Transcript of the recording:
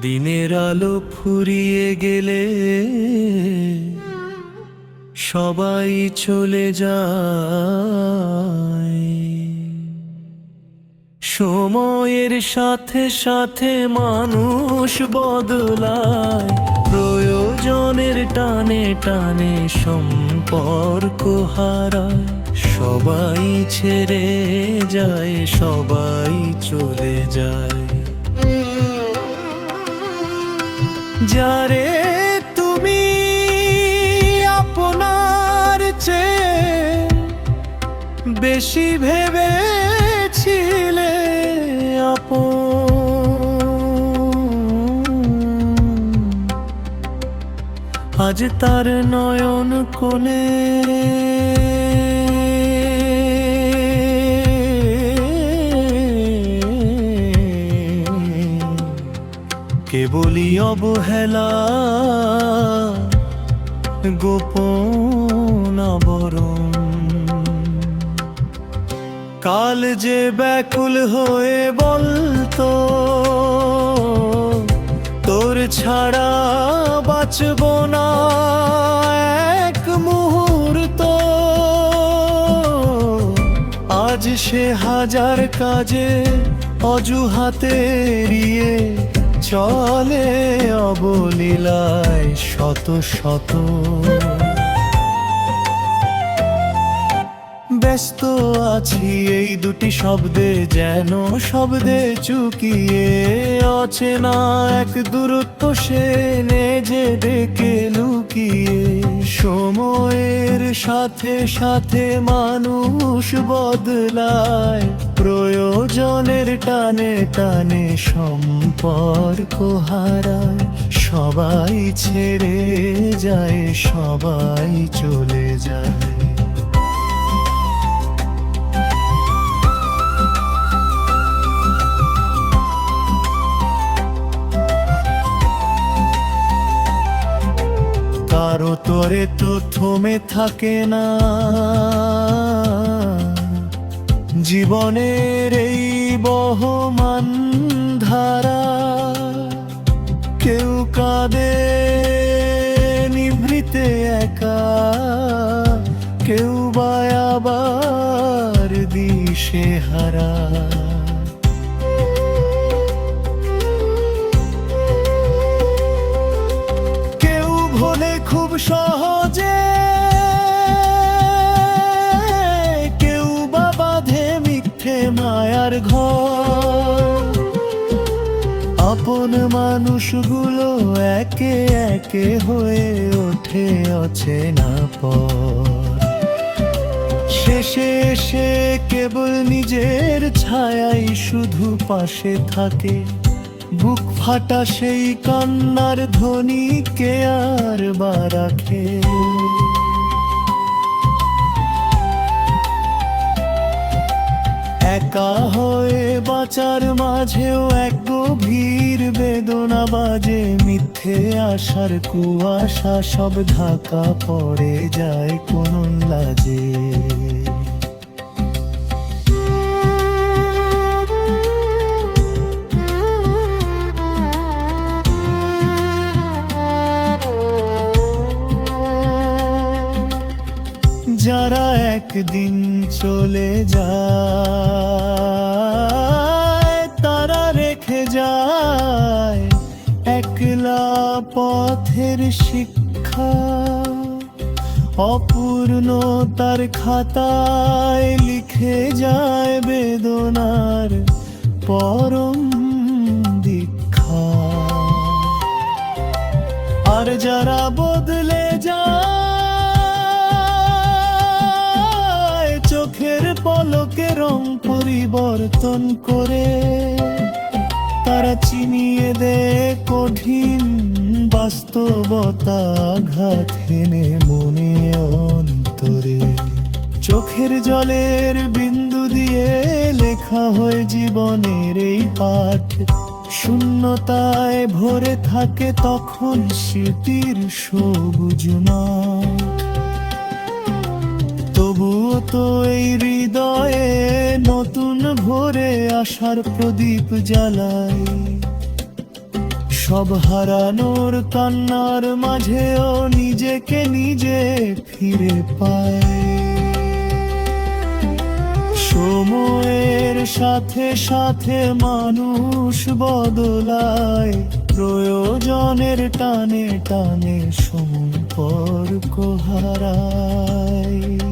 দিনের আলো ফুরিয়ে গেলে সবাই চলে যায়, সময়ের সাথে সাথে মানুষ বদলায়, প্রয়োজনের টানে টানে সম্পর্ক হারায়, সবাই ছেড়ে যায়, সবাই চলে যায়। যারে তুমি আপনার চেয়ে বেশি ভেবেছিলে আজ তার নয়ন কোণে কেবলই অবহেলা, গোপন আবরণ। কাল যে ব্যাকুল হয়ে বলতো তোর ছাড়া বাঁচব না এক মুহূর্ত, আজ সে হাজার কাজে অজুহাতে এড়িয়ে চলে অবলীলায় শত শত। ব্যস্ত আছি এই দুটি শব্দে, যেন শব্দে চুকিয়ে অচেনা এক দূরত্ব সে নেজে ডেকে লুকিয়ে। সময়ের সাথে সাথে মানুষ বদলায়, প্রয়োজনের টানে টানে সম্পর্ক হারায়, সবাই ছেড়ে যায়, সবাই চলে যায়। কারো তোরে তো থমে থাকে না জীবনের এই বহমান ধারা, কেউ কাঁদে নিভৃতে একা, কেউ বা আবার দিশে হারা। খুব সহজে কেউ বা বাঁধে মিথ্যে মায়ার ঘর, আপন মানুষগুলো একে একে হয়ে ওঠে অচেনা পর। শেষে এসে কেবল নিজের ছায়াই শুধু পাশে থাকে, বুক ফাটা সেই কান্নার ধ্বনি কে আর বা রাখে। একা হয়ে বাঁচার মাঝেও এক গভীর বেদনা বাজে, মিথ্যে আশার কুয়াশা সব ঢাকা পড়ে যায় কোন লাজে। যারা একদিন চলে যায় তারা রেখে যায় একলা পথের শিক্ষা, অপূর্ণতার খাতায় লিখে যায় বেদনার পরম দীক্ষা। আর যারা বদলে যায় চোখের পলকে রং পরিবর্তন করে, তারা চিনিয়ে দেয় কঠিন বাস্তবতা আঘাত হেনে মনে অন্তরে। চোখের জলের বিন্দু দিয়ে লেখা হয় জীবনের এই পাঠ, শূন্যতায় ভরে থাকে তখন স্মৃতির সবুজ মাঠ। তবুও তো এই হৃদয়ে নতুন ভোরে আশার প্রদীপ জ্বালায়। সব হারানোর কান্নার মাঝেও নিজেকে নিজে ফিরে পায়। সময়ের সাথে সাথে মানুষ বদলায়, প্রয়োজনের টানে টানে সম্পর্ক হারায়।